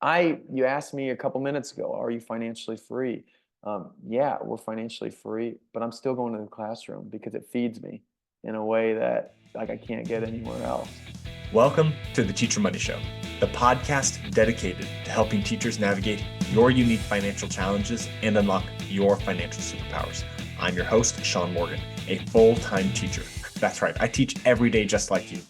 You asked me a couple minutes ago, are you financially free? Yeah, we're financially free, but I'm still going to the classroom because it feeds me in a way that like I can't get anywhere else. Welcome to the Teacher Money Show, the podcast dedicated to helping teachers navigate your unique financial challenges and unlock your financial superpowers. I'm your host, Shaun Morgan, a full-time teacher. That's right, I teach every day just like you,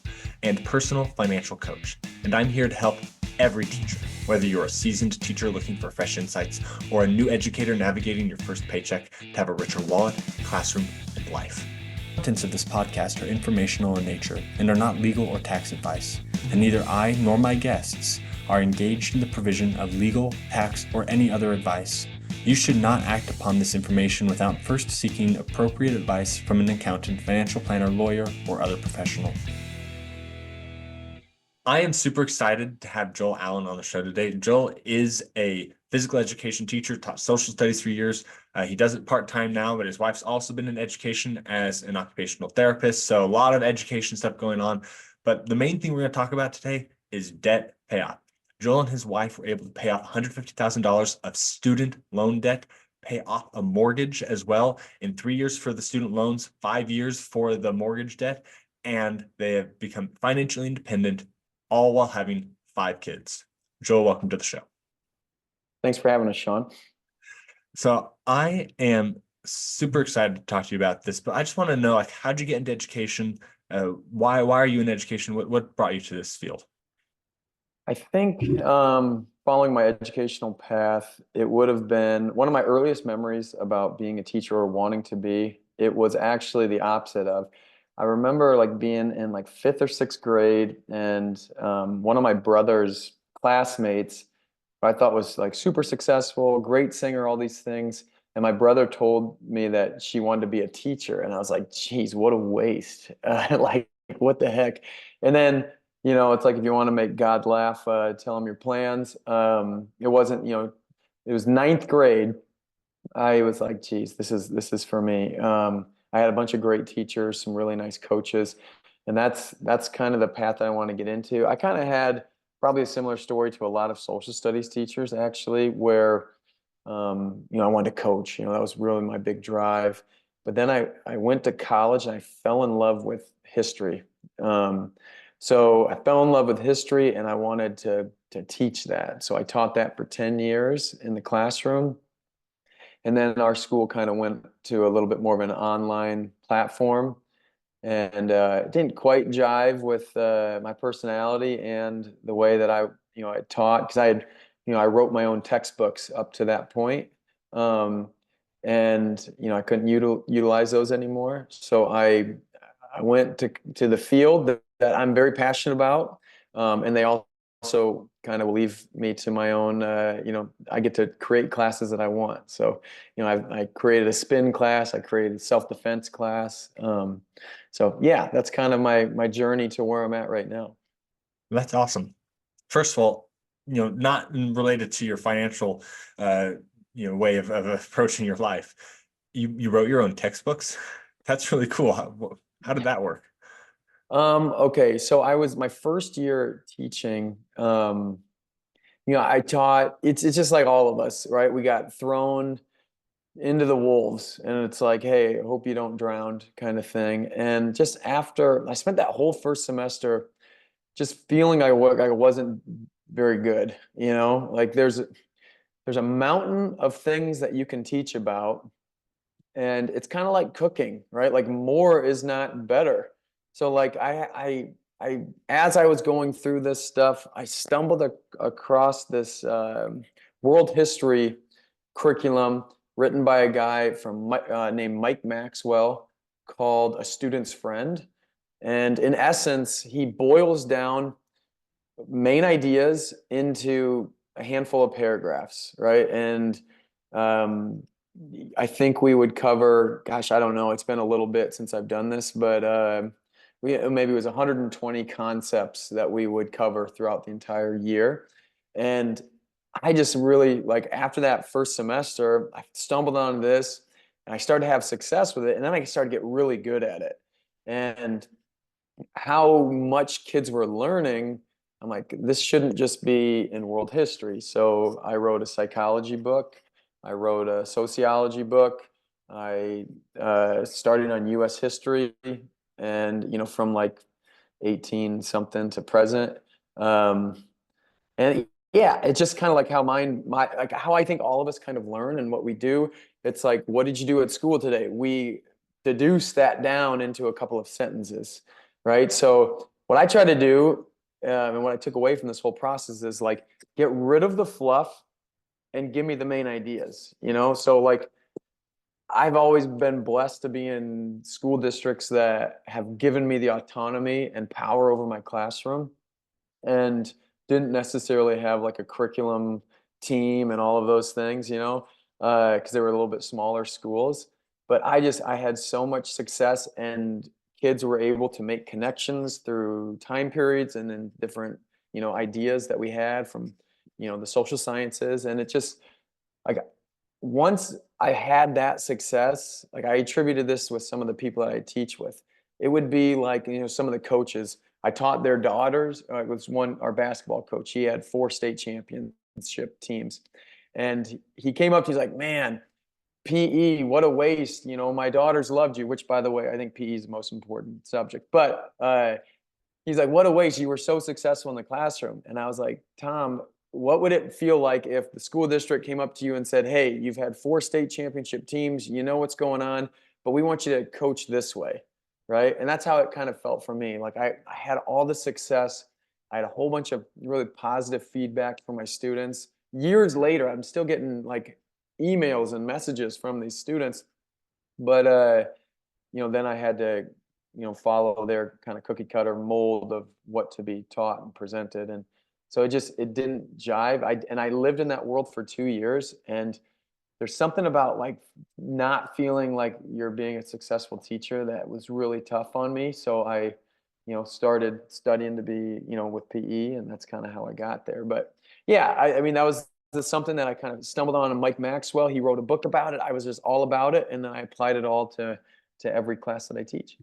and personal financial coach. And I'm here to help every teacher, whether you're a seasoned teacher looking for fresh insights or a new educator navigating your first paycheck, to have a richer wallet, classroom, and life. The contents of this podcast are informational in nature and are not legal or tax advice, and neither I nor my guests are engaged in the provision of legal, tax, or any other advice. You should not act upon this information without first seeking appropriate advice from an accountant, financial planner, lawyer, or other professional. I am super excited to have Joel Allen on the show today. Joel is a physical education teacher, taught social studies for years. He does it part-time now, but his wife's also been in education as an occupational therapist. So a lot of education stuff going on. But the main thing we're going to talk about today is debt payoff. Joel and his wife were able to pay off $150,000 of student loan debt, pay off a mortgage as well in 3 years for the student loans, 5 years for the mortgage debt, and they have become financially independent, all while having 5 kids. Joel, welcome to the show. Thanks for having us, Shaun. So I am super excited to talk to you about this, but I just want to know, like, how'd you get into education? Why are you in education? What brought you to this field? I think following my educational path, it would have been one of my earliest memories about being a teacher or wanting to be. It was actually the opposite of. I remember like being in like 5th or 6th grade, and one of my brother's classmates, who I thought was like super successful, great singer, all these things. And my brother told me that she wanted to be a teacher, and I was like, "Geez, what a waste! Like, what the heck?" And then it's like if you want to make God laugh, tell him your plans. It wasn't, it was 9th grade. I was like, geez, this is for me. I had a bunch of great teachers, some really nice coaches, and that's kind of the path I want to get into. I kind of had probably a similar story to a lot of social studies teachers, actually, where I wanted to coach. That was really my big drive. But then I went to college and I fell in love with history. So I fell in love with history and I wanted to teach that. So I taught that for 10 years in the classroom. And then our school kind of went to a little bit more of an online platform. And it didn't quite jive with my personality and the way that I taught, because I wrote my own textbooks up to that point. And I couldn't utilize those anymore. So I went to the field that I'm very passionate about, and they also kind of leave me to my own. I get to create classes that I want. So I created a spin class, I created a self-defense class. So yeah, that's kind of my journey to where I'm at right now. That's awesome. First of all, not related to your financial, way of approaching your life. You wrote your own textbooks. That's really cool. How did that work? Okay, so I was my first year teaching. I taught. It's just like all of us, right? We got thrown into the wolves, and it's like, hey, I hope you don't drown, kind of thing. And just after I spent that whole first semester just feeling I wasn't very good. Like there's a mountain of things that you can teach about, and it's kind of like cooking, right? Like more is not better. So like I as I was going through this stuff, I stumbled across this world history curriculum written by a guy named Mike Maxwell, called A Student's Friend. And in essence, he boils down main ideas into a handful of paragraphs, right? And I think we would cover, gosh, I don't know, it's been a little bit since I've done this, but maybe it was 120 concepts that we would cover throughout the entire year. And I just really, like, after that first semester, I stumbled onto this and I started to have success with it. And then I started to get really good at it. And how much kids were learning I'm like, this shouldn't just be in world history. So I wrote a psychology book. I wrote a sociology book. I started on U.S. history, and from like 18 something to present. Um, and yeah, it's just kind of like how like how I think all of us kind of learn and what we do. It's like, what did you do at school today? We deduce that down into a couple of sentences, right? So what I try to do, and what I took away from this whole process is like, get rid of the fluff and give me the main ideas, So like, I've always been blessed to be in school districts that have given me the autonomy and power over my classroom, and didn't necessarily have like a curriculum team and all of those things, because they were a little bit smaller schools. But I had so much success, and kids were able to make connections through time periods and then different, ideas that we had from, the social sciences. And it just like, once I had that success, like I attributed this with some of the people that I teach with. It would be like, some of the coaches, I taught their daughters. It was our basketball coach. He had 4 state championship teams. And he came up, he's like, man, PE, what a waste. My daughters loved you, which by the way, I think PE is the most important subject. But he's like, what a waste. You were so successful in the classroom. And I was like, Tom, what would it feel like if the school district came up to you and said, hey, you've had 4 state championship teams, you know what's going on, but we want you to coach this way, right? And that's how it kind of felt for me. Like I had all the success. I had a whole bunch of really positive feedback from my students. Years later, I'm still getting like emails and messages from these students. But then I had to, follow their kind of cookie cutter mold of what to be taught and presented. And so it didn't jive. I lived in that world for 2 years, and there's something about like not feeling like you're being a successful teacher that was really tough on me. So I, started studying to be, with PE, and that's kind of how I got there. But yeah, I mean, that was something that I kind of stumbled on. And Mike Maxwell, he wrote a book about it. I was just all about it, and then I applied it all to every class that I teach.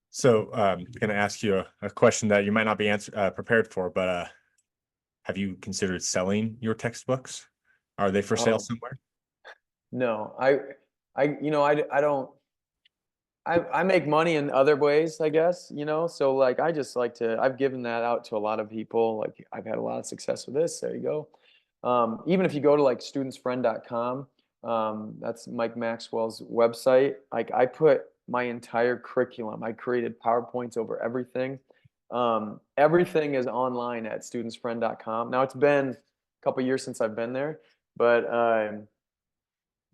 So going to ask you a question that you might not be prepared for, but have you considered selling your textbooks? Are they for sale Oh, somewhere? no, I don't. I make money in other ways, I guess, so like I just like to, I've given that out to a lot of people. Like I've had a lot of success with this. There you go. Even if you go to like studentsfriend.com, that's Mike Maxwell's website. Like I put my entire curriculum, I created PowerPoints over everything. Everything is online at studentsfriend.com. Now it's been a couple years since I've been there, but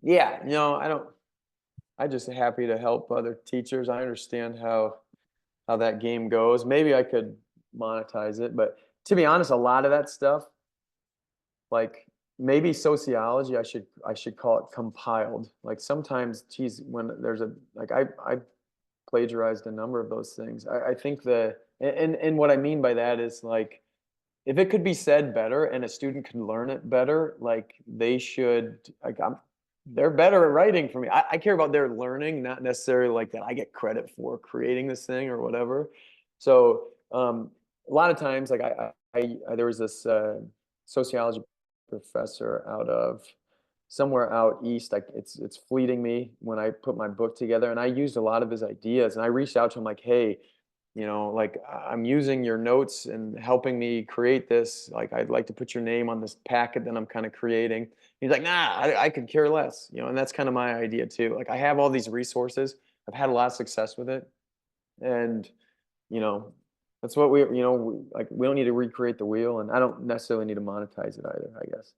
yeah, I just happy to help other teachers. I understand how that game goes. Maybe I could monetize it, but to be honest, a lot of that stuff, like maybe sociology, I should call it compiled. Like sometimes, geez, when there's I plagiarized a number of those things. I think and what I mean by that is like, if it could be said better and a student can learn it better, like they should, like they're better at writing for me. I care about their learning, not necessarily like that I get credit for creating this thing or whatever. So a lot of times, like there was this sociology professor out of somewhere out east. Like it's fleeting me when I put my book together, and I used a lot of his ideas, and I reached out to him like, hey, like I'm using your notes and helping me create this. Like, I'd like to put your name on this packet that I'm kind of creating. He's like, nah, I could care less, and that's kind of my idea too. Like, I have all these resources. I've had a lot of success with it. And, you know, that's what like, we don't need to recreate the wheel, and I don't necessarily need to monetize it either, I guess.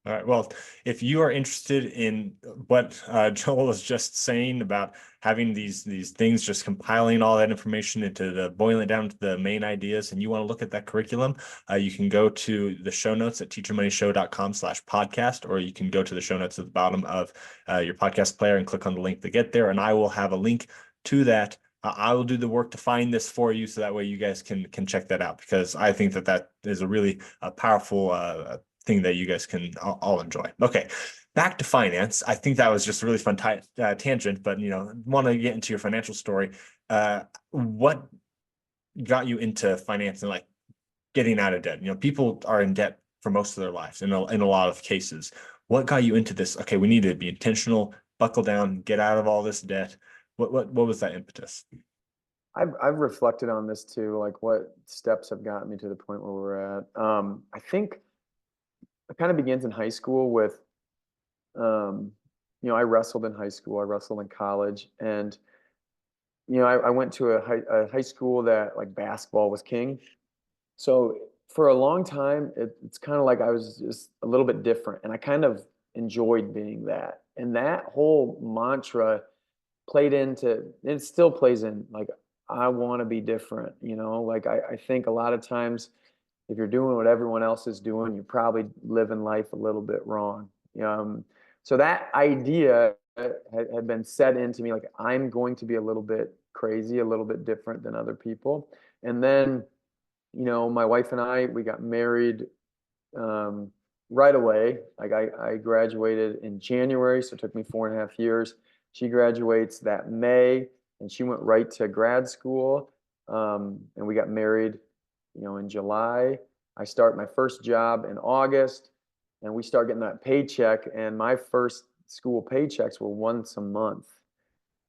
All right. Well, if you are interested in what Joel was just saying about having these things, just compiling all that information into boiling it down to the main ideas, and you want to look at that curriculum, you can go to the show notes at teachermoneyshow.com/podcast, or you can go to the show notes at the bottom of your podcast player and click on the link to get there. And I will have a link to that. I will do the work to find this for you, so that way you guys can check that out, because I think that is a really powerful thing that you guys can all enjoy. Okay, back to finance. I think that was just a really fun tangent, but want to get into your financial story. What got you into finance, and like getting out of debt. People are in debt for most of their lives in a lot of cases. What got you into this? Okay, we need to be intentional, buckle down, get out of all this debt. What was that impetus? I've reflected on this too, like what steps have gotten me to the point where we're at. I think it kind of begins in high school with, um, I wrestled in high school, I wrestled in college, and I went to a high school that like basketball was king. So for a long time, it's kind of like I was just a little bit different, and I kind of enjoyed being that. And that whole mantra played into, it still plays in, like I want to be different, like I think a lot of times if you're doing what everyone else is doing, you're probably living life a little bit wrong. Um, so that idea had been set into me, like I'm going to be a little bit crazy, a little bit different than other people. And then, my wife and we got married um, right away. Like I graduated in January, so it took me 4.5 years. She graduates that May, and she went right to grad school. And we got married, in July. I start my first job in August, and we start getting that paycheck. And my first school paychecks were once a month.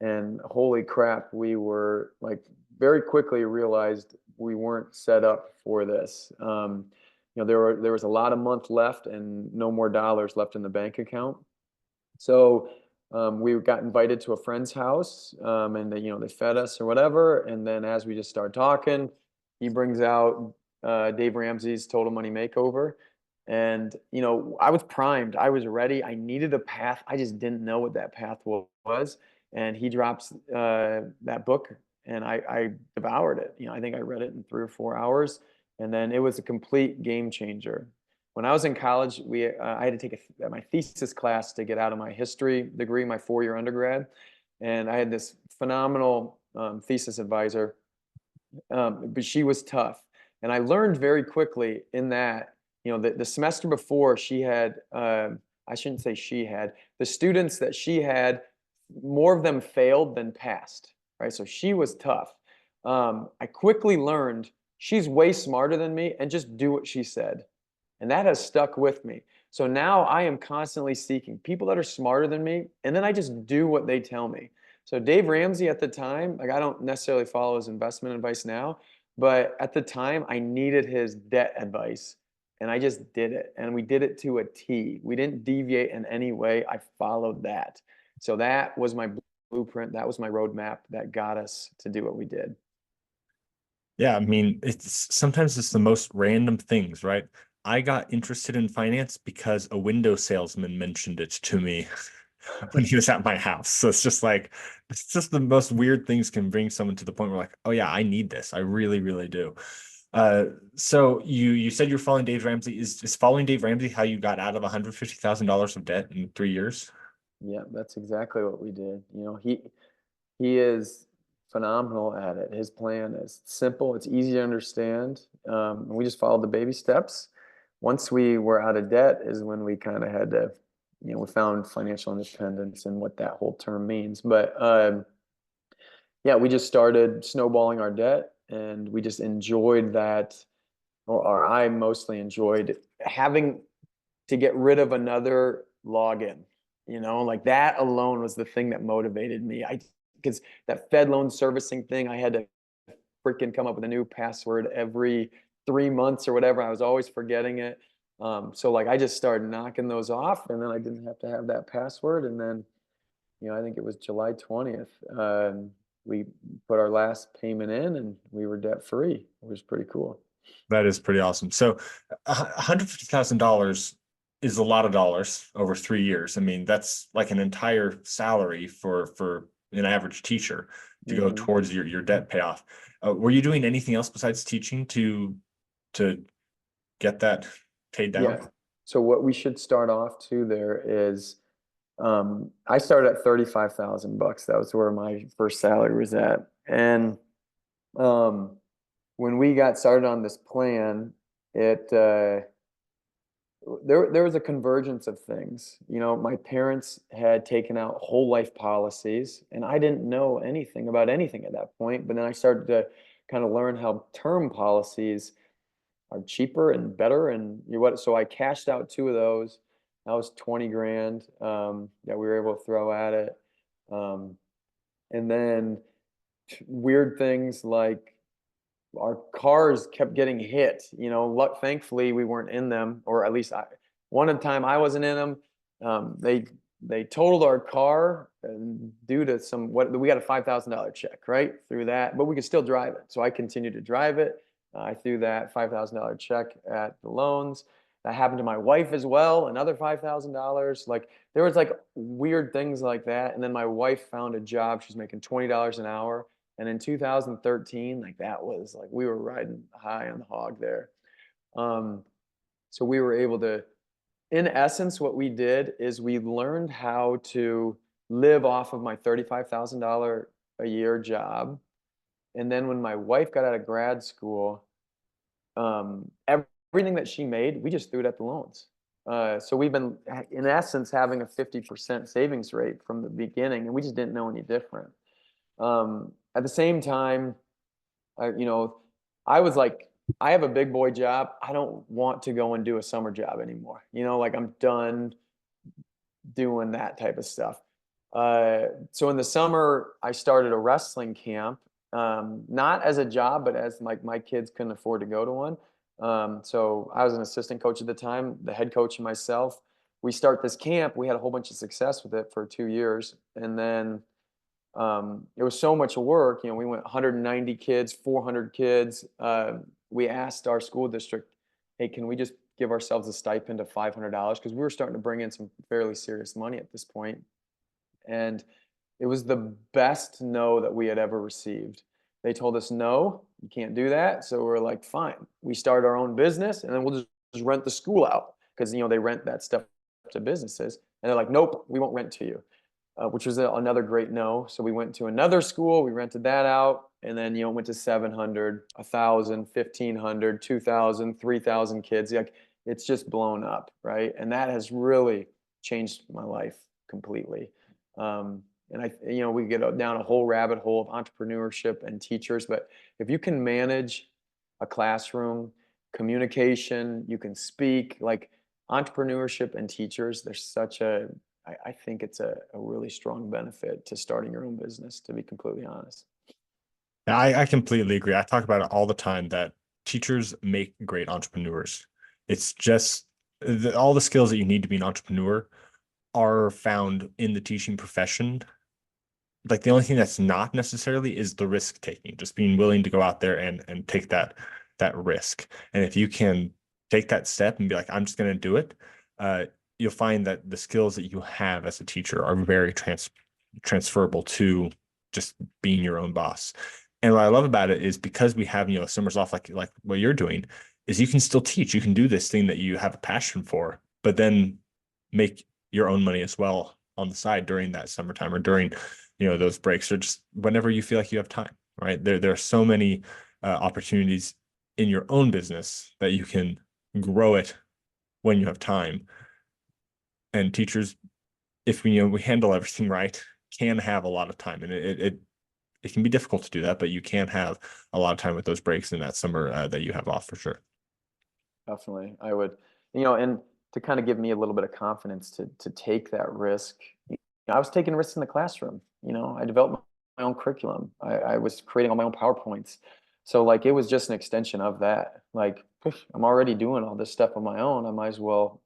And holy crap, we were like very quickly realized we weren't set up for this. There was a lot of month left and no more dollars left in the bank account. So we got invited to a friend's house, and they fed us or whatever. And then as we just start talking, he brings out Dave Ramsey's Total Money Makeover. And I was primed. I was ready. I needed a path. I just didn't know what that path was. And he drops that book, and I devoured it. I think I read it in 3 or 4 hours, and then it was a complete game changer. When I was in college, I had to take my thesis class to get out of my history degree, my 4-year undergrad, and I had this phenomenal thesis advisor, but she was tough, and I learned very quickly in that the semester before she had I shouldn't say she had the students that she had, more of them failed than passed, right? So she was tough. I quickly learned she's way smarter than me, and just do what she said. And that has stuck with me. So now I am constantly seeking people that are smarter than me, and then I just do what they tell me. So Dave Ramsey at the time, like I don't necessarily follow his investment advice now, but at the time I needed his debt advice, and I just did it. And we did it to a T. We didn't deviate in any way. I followed that. So that was my blueprint. That was my roadmap that got us to do what we did. Yeah, I mean, sometimes it's the most random things, right? I got interested in finance because a window salesman mentioned it to me when he was at my house. So it's just the most weird things can bring someone to the point where like, oh yeah, I need this. I really, really do. So you said you're following Dave Ramsey. Is following Dave Ramsey how you got out of $150,000 of debt in 3 years? Yeah, that's exactly what we did. He is phenomenal at it. His plan is simple, it's easy to understand. And we just followed the baby steps. Once we were out of debt is when we kind of had to, we found financial independence and what that whole term means. But yeah, we just started snowballing our debt, and we just enjoyed that, or I mostly enjoyed having to get rid of another login. Like that alone was the thing that motivated me. Because that Fed loan servicing thing, I had to freaking come up with a new password every 3 months or whatever. I was always forgetting it. So like I just started knocking those off, and then I didn't have to have that password. And then, I think it was July 20th. We put our last payment in, and we were debt free. It was pretty cool. That is pretty awesome. So, $150,000 is a lot of dollars over 3 years. I mean, that's like an entire salary for an average teacher to go Mhm. towards your debt payoff. Were you doing anything else besides teaching to get that paid down? Yeah. So what we should start off to there is, I started at 35,000 bucks. That was where my first salary was at. And um, when we got started on this plan, it there was a convergence of things. My parents had taken out whole life policies, and I didn't know anything about anything at that point. But then I started to kind of learn how term policies are cheaper and better. And so I cashed out two of those. That was 20 grand that we were able to throw at it. Um, and then weird things like our cars kept getting hit. Thankfully we weren't in them, or at least one of the time I wasn't in them. They totaled our car and due to we got a $5,000 check right through that, but we could still drive it. So I continued to drive it. I threw that $5,000 check at the loans. That happened to my wife as well, another $5,000. Like there was like weird things like that. And then my wife found a job. She's making $20 an hour. And in 2013, like that was like we were riding high on the hog there. So we were able to, in essence, what we did is we learned how to live off of my $35,000 a year job. And then when my wife got out of grad school, everything that she made, we just threw it at the loans. So we've been, in essence, having a 50% savings rate from the beginning, and we just didn't know any different. At the same time, I was like, I have a big boy job. I don't want to go and do a summer job anymore. Like I'm done doing that type of stuff. So in the summer, I started a wrestling camp, not as a job, but as like my kids couldn't afford to go to one. So I was an assistant coach at the time, the head coach and myself. We start this camp. We had a whole bunch of success with it for 2 years. And then it was so much work. We went 190 kids, 400 kids. We asked our school district, hey, can we just give ourselves a stipend of $500? Because we were starting to bring in some fairly serious money at this point. And it was the best no that we had ever received. They told us, no, you can't do that. So we're like, fine. We start our own business and then we'll just rent the school out because, they rent that stuff to businesses. And they're like, nope, we won't rent to you. Which was another great no. So we went to another school, we rented that out, and then went to 700, 1,000, 1,500, 2,000, 3,000 kids. Like it's just blown up, right? And that has really changed my life completely. And we get down a whole rabbit hole of entrepreneurship and teachers, but if you can manage a classroom, communication, you can speak, like entrepreneurship and teachers, there's such I think it's a really strong benefit to starting your own business, to be completely honest. Yeah, I completely agree. I talk about it all the time that teachers make great entrepreneurs. It's just all the skills that you need to be an entrepreneur are found in the teaching profession. Like the only thing that's not necessarily is the risk taking, just being willing to go out there and take that risk. And if you can take that step and be like, I'm just going to do it, you'll find that the skills that you have as a teacher are very transferable to just being your own boss. And what I love about it is because we have, summers off like what you're doing, is you can still teach. You can do this thing that you have a passion for, but then make your own money as well on the side during that summertime or during, those breaks or just whenever you feel like you have time, right? There are so many opportunities in your own business that you can grow it when you have time. And teachers, if we handle everything right, can have a lot of time, and it can be difficult to do that, but you can have a lot of time with those breaks in that summer that you have off for sure. Definitely, I would, and to kind of give me a little bit of confidence to take that risk. I was taking risks in the classroom. I developed my own curriculum. I was creating all my own PowerPoints. So like it was just an extension of that. Like I'm already doing all this stuff on my own. I might as well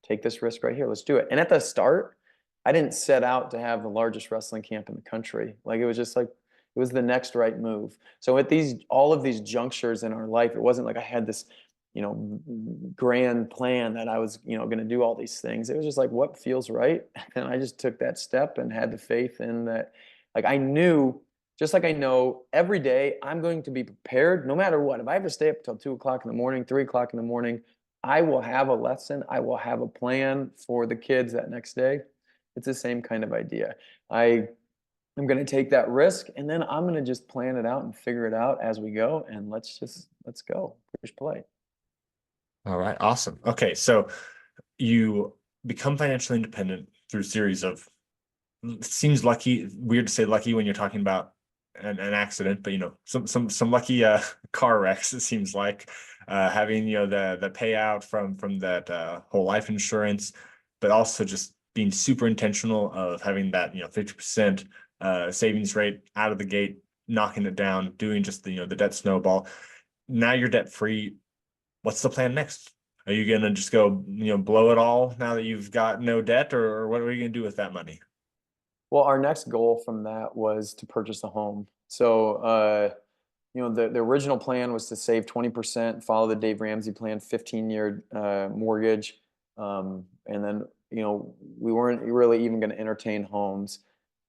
take this risk right here. Let's do it. And at the start, I didn't set out to have the largest wrestling camp in the country. Like it was just like it was the next right move. So at all of these junctures in our life, it wasn't like I had this, grand plan that I was, going to do all these things. It was just like what feels right. And I just took that step and had the faith in that. Like I knew, just like I know every day I'm going to be prepared no matter what. If I have to stay up till 2 o'clock in the morning, 3 o'clock in the morning, I will have a lesson. I will have a plan for the kids that next day. It's the same kind of idea. I'm going to take that risk and then I'm going to just plan it out and figure it out as we go. And let's go, push play. All right. Awesome. Okay. So you become financially independent through a series of, it seems weird to say lucky when you're talking about an accident, but some lucky car wrecks, it seems like. having, the payout from that whole life insurance, but also just being super intentional of having that, 50% savings rate out of the gate, knocking it down, doing just the debt snowball. Now you're debt free. What's the plan next? Are you gonna just go, blow it all now that you've got no debt, or what are you gonna do with that money? Well, our next goal from that was to purchase a home. So, the original plan was to save 20%, follow the Dave Ramsey plan, 15-year mortgage. And then, we weren't really even going to entertain homes.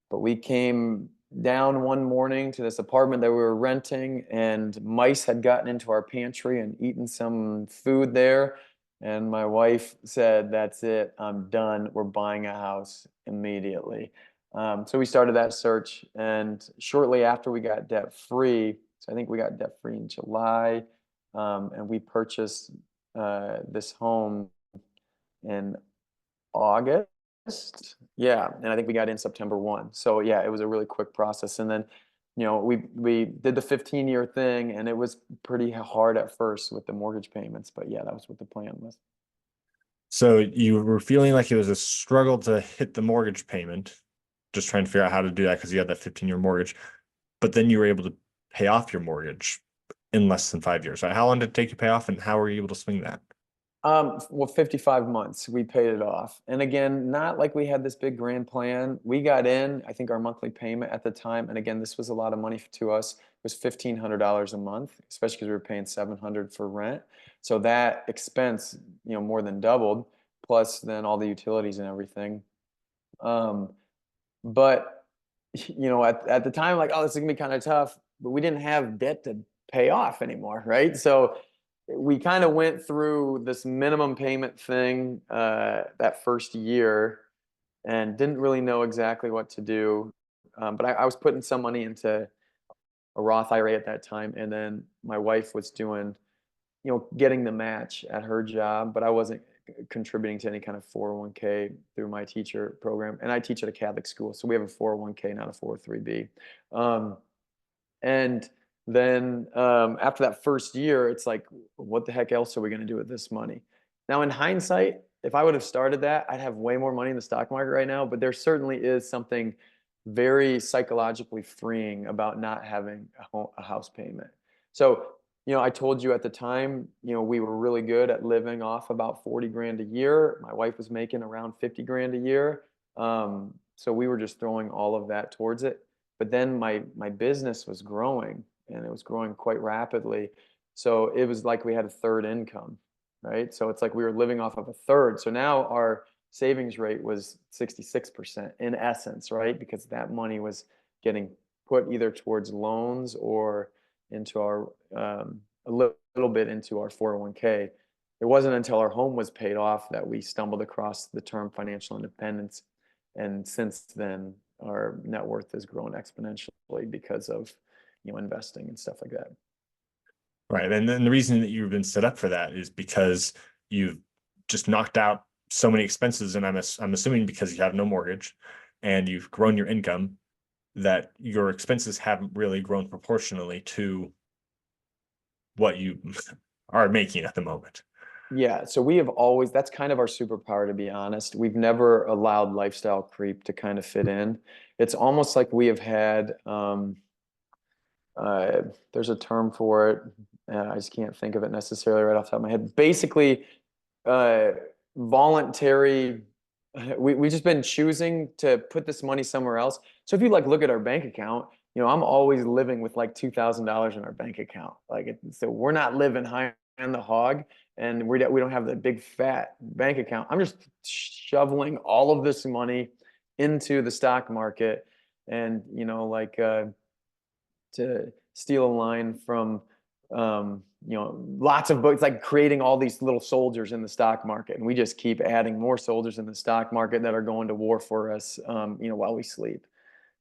But we came down one morning to this apartment that we were renting, and mice had gotten into our pantry and eaten some food there. And my wife said, "That's it, I'm done. We're buying a house immediately." So we started that search, and shortly after we got debt free, so I think we got debt free in July, and we purchased this home in August. Yeah, and I think we got in September 1. So yeah, it was a really quick process. And then, we did the 15-year thing, and it was pretty hard at first with the mortgage payments, but yeah, that was what the plan was. So you were feeling like it was a struggle to hit the mortgage payment, just trying to figure out how to do that because you had that 15-year mortgage, but then you were able to pay off your mortgage in less than 5 years, right? How long did it take you to pay off, and how were you able to swing that? Well, 55 months, we paid it off. And again, not like we had this big grand plan. We got in, I think our monthly payment at the time, and again, this was a lot of money to us, was $1,500 a month, especially because we were paying 700 for rent. So that expense, more than doubled, plus then all the utilities and everything. Um, but at the time, like, oh, this is gonna be kind of tough, but we didn't have debt to pay off anymore, right? So we kind of went through this minimum payment thing that first year and didn't really know exactly what to do. But I was putting some money into a Roth IRA at that time, and then my wife was doing, getting the match at her job, but I wasn't contributing to any kind of 401k through my teacher program. And I teach at a Catholic school, so we have a 401k, not a 403b. And then after that first year, it's like, what the heck else are we going to do with this money? Now, in hindsight, if I would have started that, I'd have way more money in the stock market right now. But there certainly is something very psychologically freeing about not having a house payment. So, I told you at the time, we were really good at living off about 40 grand a year. My wife was making around 50 grand a year. So we were just throwing all of that towards it. But then my business was growing, and it was growing quite rapidly. So it was like we had a third income, right? So it's like we were living off of a third. So now our savings rate was 66% in essence, right? Because that money was getting put either towards loans or into our a little bit into our 401k. It wasn't until our home was paid off that we stumbled across the term financial independence. And since then, our net worth has grown exponentially because of, investing and stuff like that. Right. And then the reason that you've been set up for that is because you've just knocked out so many expenses. And I'm assuming because you have no mortgage and you've grown your income, that your expenses haven't really grown proportionally to what you are making at the moment. Yeah, so we have always, that's kind of our superpower, to be honest. We've never allowed lifestyle creep to kind of fit in. It's almost like we have had, there's a term for it, and I just can't think of it necessarily right off the top of my head. Basically, uh, voluntary, we've just been choosing to put this money somewhere else. So if you look at our bank account, I'm always living with like $2,000 in our bank account. So we're not living high on the hog, and we don't have the big fat bank account. I'm just shoveling all of this money into the stock market, and to steal a line from lots of books, like creating all these little soldiers in the stock market, and we just keep adding more soldiers in the stock market that are going to war for us, while we sleep.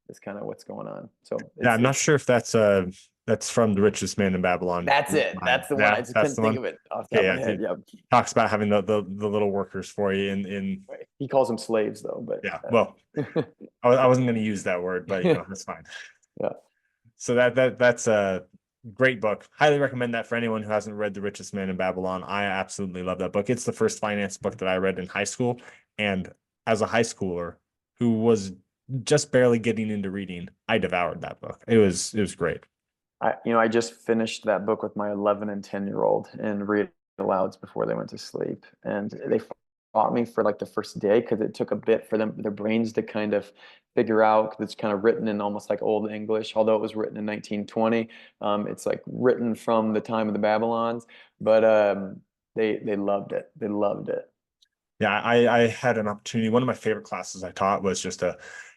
That's kind of what's going on. So Yeah, I'm not sure if that's from The Richest Man in Babylon. that's it. That's the one. I Yeah, just that's couldn't the think one. of it off the top Okay, of yeah, my head. it Yeah. talks about having the little workers for you in Right. He calls them slaves though, but yeah. Well, I wasn't going to use that word, but that's fine. yeah. So that's Great book. Highly recommend that for anyone who hasn't read The Richest Man in Babylon. I absolutely love that book. It's the first finance book that I read in high school. And as a high schooler who was just barely getting into reading, I devoured that book. It was great. I just finished that book with my 11 and 10-year-old and read alouds before they went to sleep. And they fought me for like the first day because it took a bit for them, their brains to kind of figure out because it's kind of written in almost like Old English, although it was written in 1920. It's like written from the time of the Babylons, but they loved it. They loved it. Yeah, I had an opportunity. One of my favorite classes I taught was just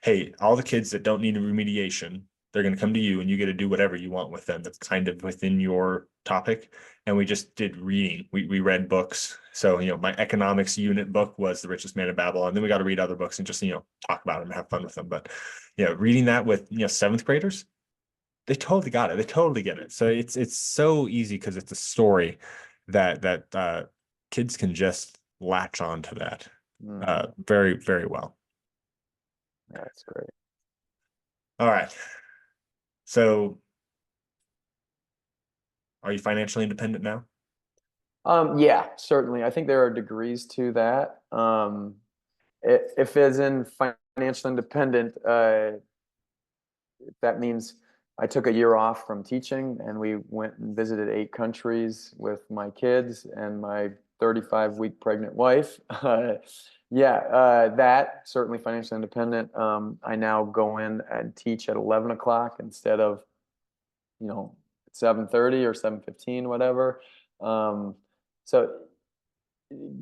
hey, all the kids that don't need a remediation, they're going to come to you and you get to do whatever you want with them. That's kind of within your topic. And we just did reading. We read books. So, my economics unit book was The Richest Man in Babylon. Then we got to read other books and just, talk about them and have fun with them. But, reading that with, seventh graders, they totally got it. They totally get it. So it's so easy because it's a story that kids can just latch on to that very, very well. That's great. All right. So are you financially independent now? Yeah, certainly. I think there are degrees to that. If as in financial independent, that means I took a year off from teaching and we went and visited 8 countries with my kids and my 35-week pregnant wife. That certainly financially independent. I now go in and teach at 11 o'clock instead of, 7:30 or 7:15, whatever. Um, so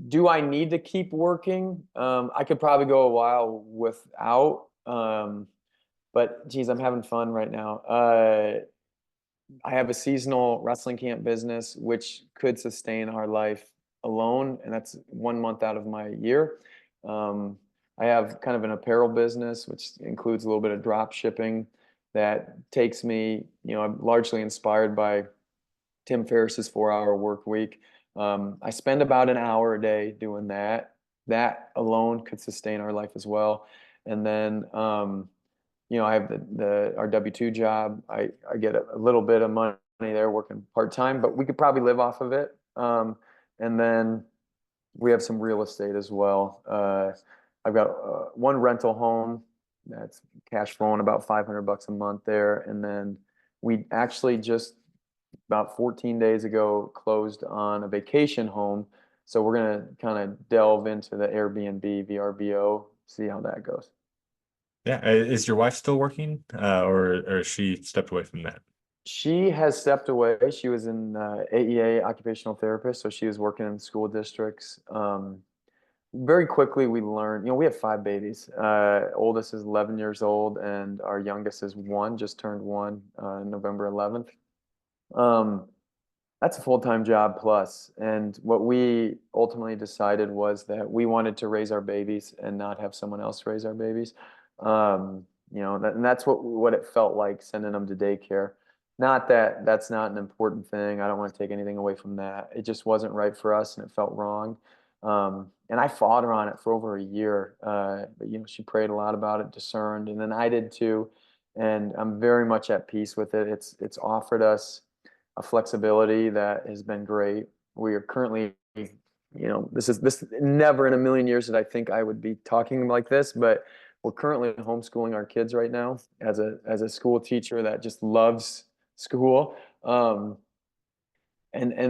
do I need to keep working? I could probably go a while without, but geez, I'm having fun right now. I have a seasonal wrestling camp business, which could sustain our life alone, and that's 1 month out of my year. Um, I have kind of an apparel business, which includes a little bit of drop shipping that takes me, I'm largely inspired by Tim Ferriss's 4 Hour Work Week. I spend about an hour a day doing that. That alone could sustain our life as well. And then, I have our W-2 job. I get a little bit of money there working part-time, but we could probably live off of it. And then we have some real estate as well. I've got one rental home that's cash flowing about $500 a month there. And then we actually just about 14 days ago closed on a vacation home. So we're going to kind of delve into the Airbnb, VRBO, see how that goes. Yeah. Is your wife still working, or she stepped away from that? She has stepped away. She was in AEA, occupational therapist, so she was working in school districts. Very quickly, we learned, we have 5 babies. Oldest is 11 years old, and our youngest is 1, just turned 1, November 11th. That's a full-time job plus. And what we ultimately decided was that we wanted to raise our babies and not have someone else raise our babies. And that's what it felt like sending them to daycare. Not that that's not an important thing. I don't want to take anything away from that. It just wasn't right for us and it felt wrong. And I fought her on it for over a year. But she prayed a lot about it, discerned, and then I did too. And I'm very much at peace with it. It's offered us a flexibility that has been great. We are currently, this never in a million years did I think I would be talking like this, but we're currently homeschooling our kids right now as a school teacher that just loves school. And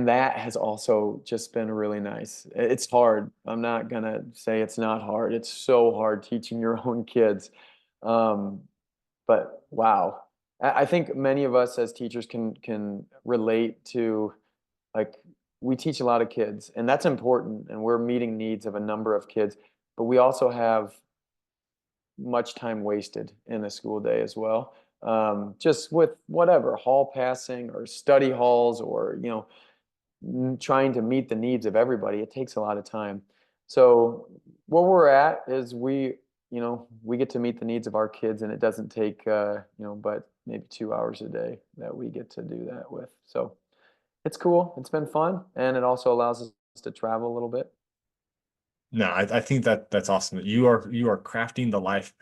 that has also just been really nice. It's hard. I'm not gonna say it's not hard. It's so hard teaching your own kids. Um, but wow, I think many of us as teachers can relate to, like, we teach a lot of kids, and that's important, and we're meeting needs of a number of kids, but we also have much time wasted in a school day as well. Just with whatever hall passing or study halls or trying to meet the needs of everybody, it takes a lot of time. So where we're at is we get to meet the needs of our kids, and it doesn't take but maybe 2 hours a day that we get to do that with. So it's cool. It's been fun, and it also allows us to travel a little bit. No, I think that's awesome. You are crafting the life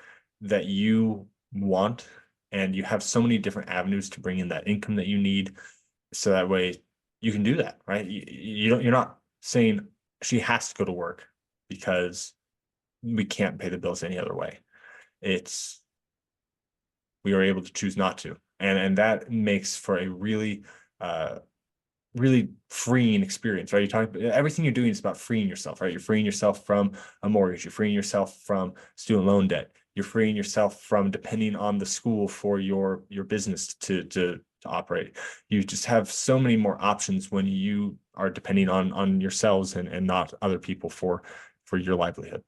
that you want, and you have so many different avenues to bring in that income that you need. So that way you can do that, right? You're not saying she has to go to work because we can't pay the bills any other way. It's we are able to choose not to. And that makes for a uh really freeing experience, right? You're talking everything you're doing is about freeing yourself, right? You're freeing yourself from a mortgage, you're freeing yourself from student loan debt, you're freeing yourself from depending on the school for your business to operate. You just have so many more options when you are depending on yourselves and not other people for your livelihood.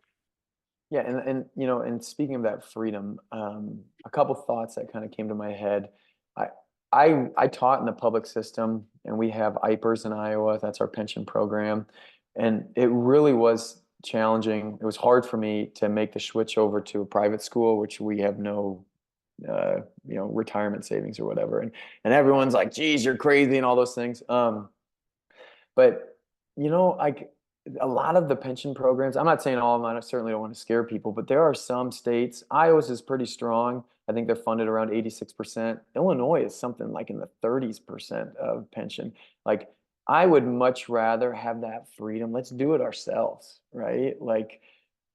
Yeah, and speaking of that freedom, a couple thoughts that kind of came to my head. I I taught in the public system, and we have IPERS in Iowa. That's our pension program, and it really was challenging. It was hard for me to make the switch over to a private school, which we have no, retirement savings or whatever, and everyone's like, "Geez, you're crazy," and all those things. But like a lot of the pension programs, I'm not saying all of them, I certainly don't want to scare people, but there are some states, Iowa's is pretty strong. I think they're funded around 86%. Illinois is something like in the 30% of pension. Like, I would much rather have that freedom. Let's do it ourselves, right? Like,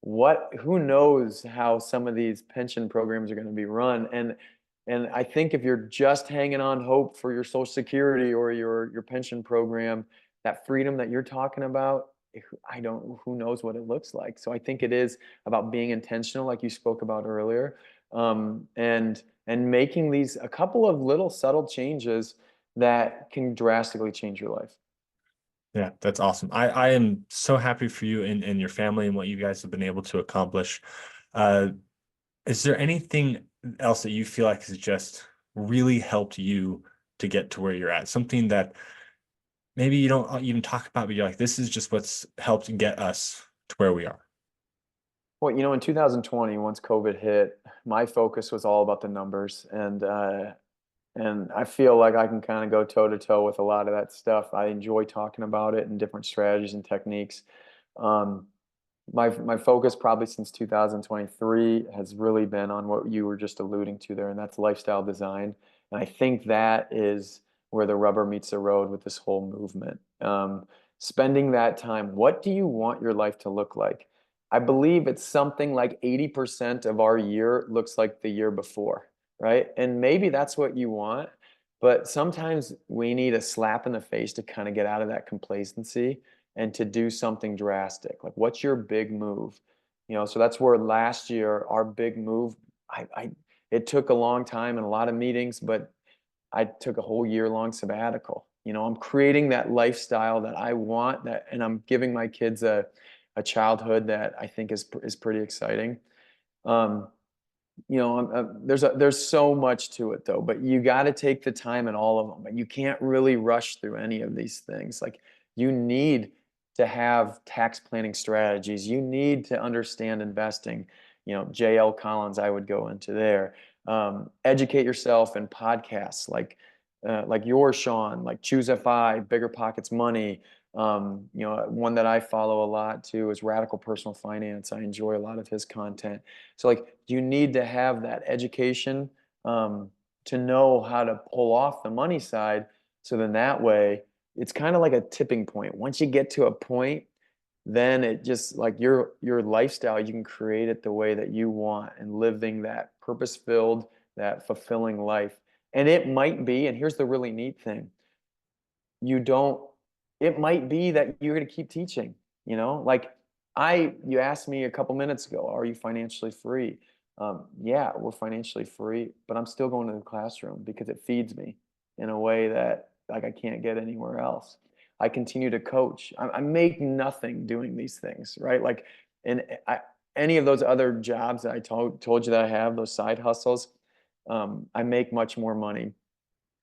who knows how some of these pension programs are going to be run? And I think if you're just hanging on hope for your Social Security or your pension program, that freedom that you're talking about, I don't, who knows what it looks like. So I think it is about being intentional, like you spoke about earlier, and making these a couple of little subtle changes that can drastically change your life. Yeah, that's awesome. I am so happy for you and your family and what you guys have been able to accomplish. Uh, is there anything else that you feel like has just really helped you to get to where you're at? Something that maybe you don't even talk about, but you're like, this is just what's helped get us to where we are. Well, in 2020, once COVID hit, my focus was all about the numbers, and I feel like I can kind of go toe to toe with a lot of that stuff. I enjoy talking about it and different strategies and techniques. Um, my focus probably since 2023 has really been on what you were just alluding to there, and that's lifestyle design. And I think that is where the rubber meets the road with this whole movement. Spending that time, what do you want your life to look like? I believe it's something like 80% of our year looks like the year before, right? And maybe that's what you want, but sometimes we need a slap in the face to kind of get out of that complacency and to do something drastic. Like, what's your big move? So that's where last year our big move, I it took a long time and a lot of meetings, but I took a whole year long sabbatical. I'm creating that lifestyle that I want, that, and I'm giving my kids a childhood that I think is pretty exciting. Um, there's so much to it though, but you got to take the time in all of them. But you can't really rush through any of these things. Like, you need to have tax planning strategies. You need to understand investing. JL Collins, I would go into there. Educate yourself in podcasts like yours, Shaun, like Choose FI, Bigger Pockets Money. One that I follow a lot too is Radical Personal Finance. I enjoy a lot of his content. So, like, you need to have that education to know how to pull off the money side. So then that way, it's kind of like a tipping point. Once you get to a point, then it just like your lifestyle, you can create it the way that you want and living that purpose-filled, that fulfilling life. And it might be, and here's the really neat thing, you don't it might be that you're going to keep teaching. Like, you asked me a couple minutes ago, are you financially free? Yeah, we're financially free, but I'm still going to the classroom because it feeds me in a way that, like, I can't get anywhere else. I continue to coach. I make nothing doing these things, right? Like, and any of those other jobs that I told you that I have, those side hustles, I make much more money,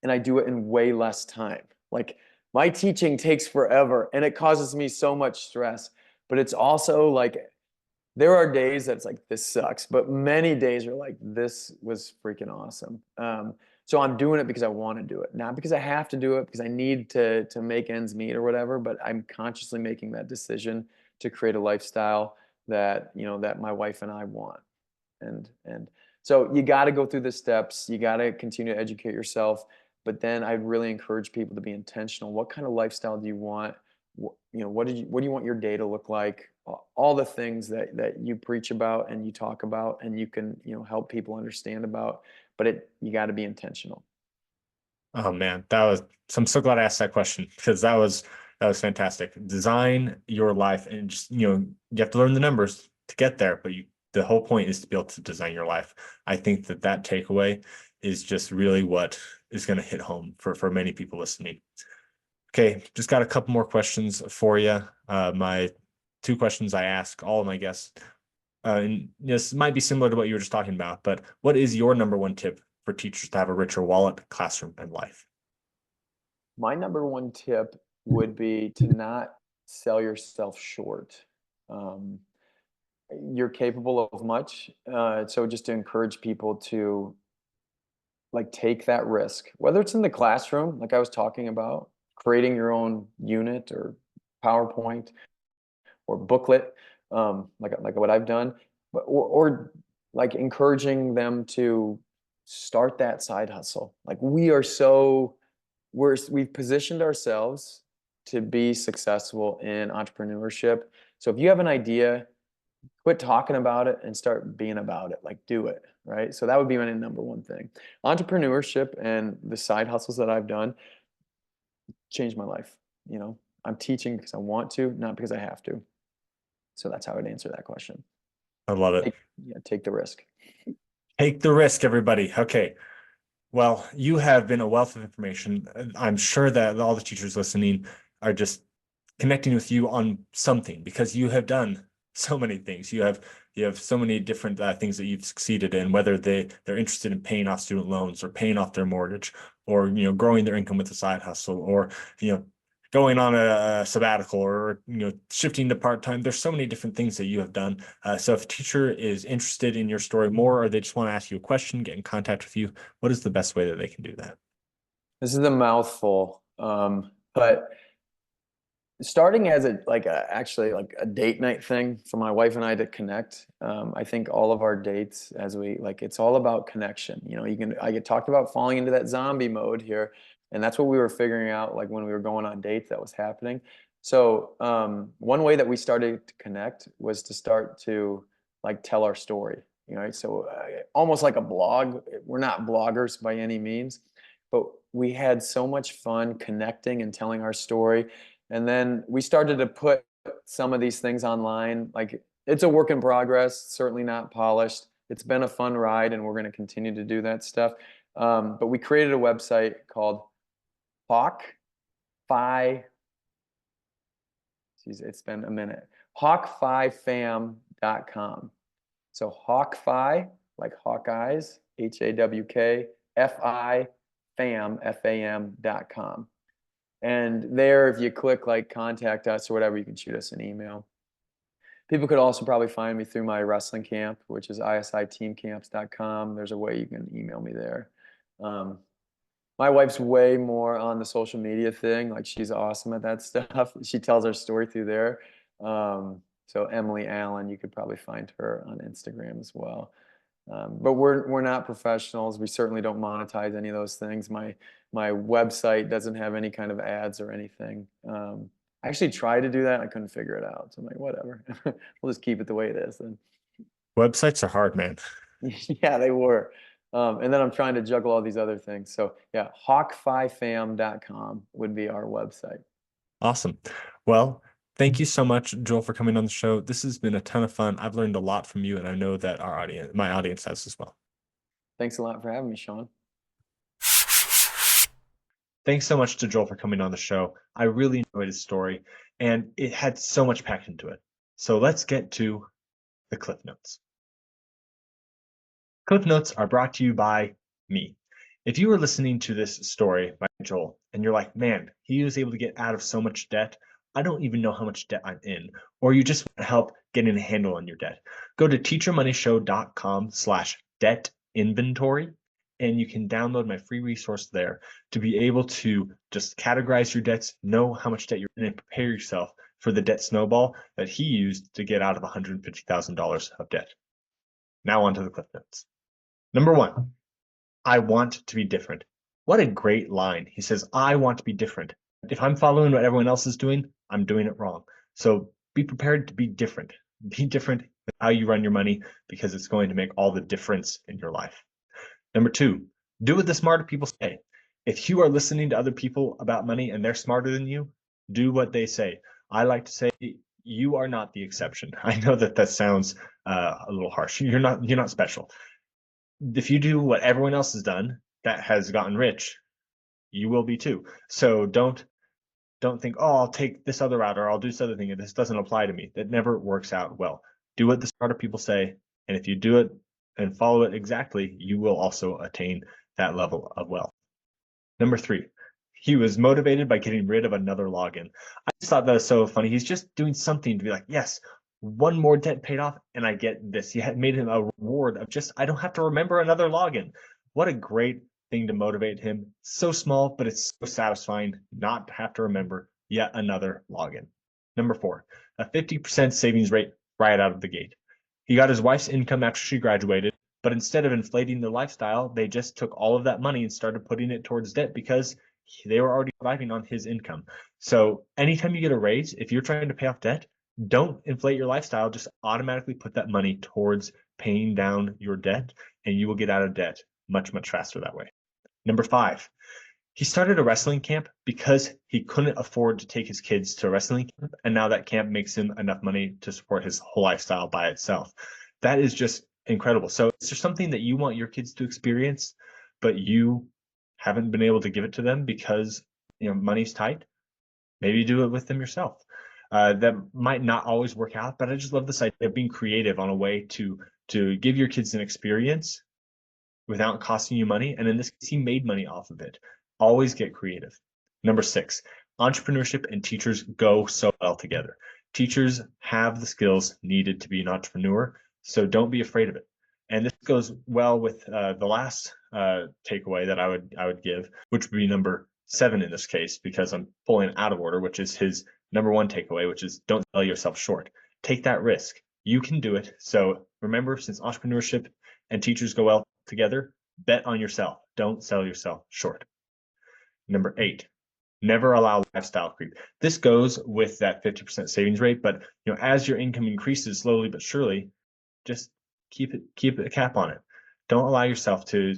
and I do it in way less time. Like, my teaching takes forever and it causes me so much stress, but it's also like there are days that's like, this sucks, but many days are like, this was freaking awesome. So I'm doing it because I want to do it, not because I have to do it, because I need to make ends meet or whatever, but I'm consciously making that decision to create a lifestyle that my wife and I want. And so you got to go through the steps. You got to continue to educate yourself. But then I'd really encourage people to be intentional. What kind of lifestyle do you want? What do you want your day to look like? All the things that you preach about and you talk about and you can, help people understand about, but you got to be intentional. Oh man, I'm so glad I asked that question because that was fantastic. Design your life and just, you have to learn the numbers to get there, but the whole point is to be able to design your life. I think that takeaway is just really what is going to hit home for many people listening. Okay, just got a couple more questions for you. My two questions I ask all of my guests. And this might be similar to what you were just talking about, but what is your number one tip for teachers to have a richer wallet, classroom, and life? My number one tip would be to not sell yourself short. Um, you're capable of much. So just to encourage people to like take that risk, whether it's in the classroom, like I was talking about, creating your own unit or PowerPoint or booklet, like what I've done, or like encouraging them to start that side hustle. Like we've positioned ourselves to be successful in entrepreneurship. So if you have an idea, quit talking about it and start being about it. Like do it, right? So that would be my number one thing. Entrepreneurship and the side hustles that I've done changed my life. I'm teaching because I want to, not because I have to. So that's how I'd answer that question. I love it. Take, yeah, take the risk. Take the risk, everybody. Okay. Well, you have been a wealth of information. I'm sure that all the teachers listening are just connecting with you on something because you have done so many things. You have so many different things that you've succeeded in, whether they're interested in paying off student loans or paying off their mortgage, or growing their income with a side hustle, or going on a sabbatical, or shifting to part-time. There's so many different things that you have done. So if a teacher is interested in your story more, or they just want to ask you a question, get in contact with you, what is the best way that they can do that? This is a mouthful, but starting as actually like a date night thing for my wife and I to connect. I think all of our dates it's all about connection. I get talked about falling into that zombie mode here, and that's what we were figuring out like when we were going on dates that was happening. So one way that we started to connect was to start to like tell our story. So almost like a blog. We're not bloggers by any means, but we had so much fun connecting and telling our story. And then we started to put some of these things online. Like it's a work in progress, certainly not polished. It's been a fun ride, and we're going to continue to do that stuff. But we created a website called Hawk Fi. Geez, it's been a minute. Hawkfifam.com. So Hawkfi, like Hawkeyes, HAWK, FI, fam, FAM.com. And there, if you click like contact us or whatever, you can shoot us an email. People could also probably find me through my wrestling camp, which is isiteamcamps.com. There's a way you can email me there. My wife's way more on the social media thing. Like she's awesome at that stuff. She tells her story through there. So Emily Allen, you could probably find her on Instagram as well. But we're not professionals. We certainly don't monetize any of those things. My website doesn't have any kind of ads or anything. I actually tried to do that. And I couldn't figure it out. So I'm like, whatever. We'll just keep it the way it is then. Websites are hard, man. Yeah, they were. And then I'm trying to juggle all these other things. So yeah, hawkfifam.com would be our website. Awesome. Well, thank you so much, Joel, for coming on the show. This has been a ton of fun. I've learned a lot from you, and I know that my audience has as well. Thanks a lot for having me, Shaun. Thanks so much to Joel for coming on the show. I really enjoyed his story, and it had so much packed into it. So let's get to the Cliff Notes. Cliff Notes are brought to you by me. If you were listening to this story by Joel and you're like, man, he was able to get out of so much debt, I don't even know how much debt I'm in, or you just want help getting a handle on your debt, go to teachermoneyshow.com/debt inventory, and you can download my free resource there to be able to just categorize your debts, know how much debt you're in, and prepare yourself for the debt snowball that he used to get out of $150,000 of debt. Now on to the Cliff Notes. Number 1, I want to be different. What a great line. He says, I want to be different. If I'm following what everyone else is doing, I'm doing it wrong. So be prepared to be different. Be different with how you run your money, because it's going to make all the difference in your life. Number two, do what the smarter people say. If you are listening to other people about money and they're smarter than you, do what they say. I like to say, you are not the exception. I know that sounds a little harsh. You're not special. If you do what everyone else has done that has gotten rich, you will be too. So don't think, oh, I'll take this other route, or I'll do this other thing, and this doesn't apply to me. That never works out well. Do what the smarter people say, and if you do it and follow it exactly, you will also attain that level of wealth. Number three, he was motivated by getting rid of another login. I just thought that was so funny. He's just doing something to be like, yes, one more debt paid off, and I get this. He had made him a reward of just, I don't have to remember another login. What a great thing to motivate him. So small, but it's so satisfying not to have to remember yet another login. Number four, a 50% savings rate right out of the gate. He got his wife's income after she graduated, but instead of inflating the lifestyle, they just took all of that money and started putting it towards debt because they were already surviving on his income. So anytime you get a raise, if you're trying to pay off debt, don't inflate your lifestyle. Just automatically put that money towards paying down your debt, and you will get out of debt much, much faster that way. Number five, he started a wrestling camp because he couldn't afford to take his kids to a wrestling camp, and now that camp makes him enough money to support his whole lifestyle by itself. That is just incredible. So is there something that you want your kids to experience, but you haven't been able to give it to them because money's tight? Maybe do it with them yourself. That might not always work out, but I just love this idea of being creative on a way to give your kids an experience without costing you money. And in this case, he made money off of it. Always get creative. Number six, entrepreneurship and teachers go so well together. Teachers have the skills needed to be an entrepreneur, so don't be afraid of it. And this goes well with the last takeaway that I would give, which would be number 7 in this case, because I'm pulling out of order, which is his number 1 takeaway, which is don't sell yourself short. Take that risk. You can do it. So remember, since entrepreneurship and teachers go well together, bet on yourself. Don't sell yourself short. Number 8, never allow lifestyle creep. This goes with that 50% savings rate, but as your income increases slowly but surely, just keep a cap on it. Don't allow yourself to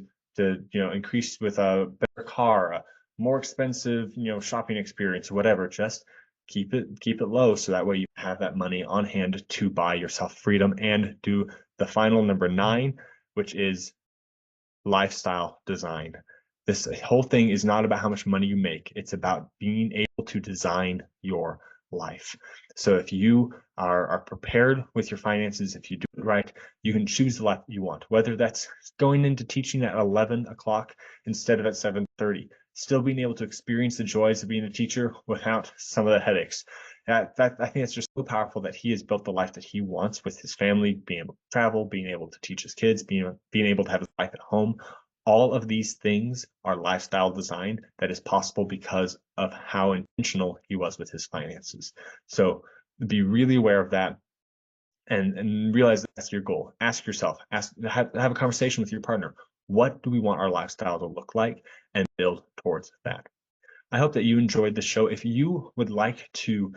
increase with a better car, a more expensive shopping experience, or whatever. Just keep it low, so that way you have that money on hand to buy yourself freedom. And do the final number 9, which is lifestyle design. This whole thing is not about how much money you make. It's about being able to design your life. So if you are prepared with your finances, if you do it right, you can choose the life you want, whether that's going into teaching at 11 o'clock instead of at 7:30, still being able to experience the joys of being a teacher without some of the headaches. I think it's just so powerful that he has built the life that he wants with his family, being able to travel, being able to teach his kids, being able to have his life at home. All of these things are lifestyle design that is possible because of how intentional he was with his finances. So be really aware of that, and realize that's your goal. Ask yourself, have a conversation with your partner. What do we want our lifestyle to look like, and build towards that. I hope that you enjoyed the show. If you would like to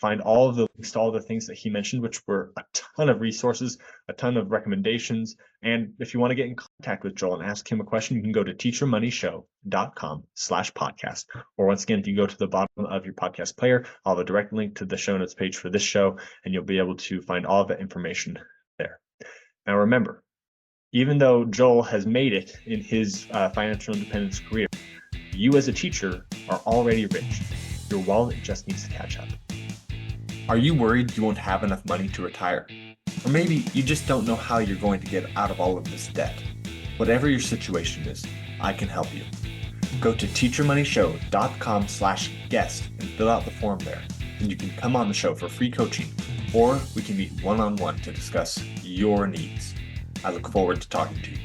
find all of the links to all the things that he mentioned, which were a ton of resources, a ton of recommendations, and if you want to get in contact with Joel and ask him a question, you can go to teachermoneyshow.com/podcast. Or once again, if you go to the bottom of your podcast player, I'll have a direct link to the show notes page for this show, and you'll be able to find all of that information there. Now remember, even though Joel has made it in his financial independence career, you as a teacher are already rich. Your wallet just needs to catch up. Are you worried you won't have enough money to retire? Or maybe you just don't know how you're going to get out of all of this debt. Whatever your situation is, I can help you. Go to teachermoneyshow.com/guest and fill out the form there. And you can come on the show for free coaching, or we can meet one-on-one to discuss your needs. I look forward to talking to you.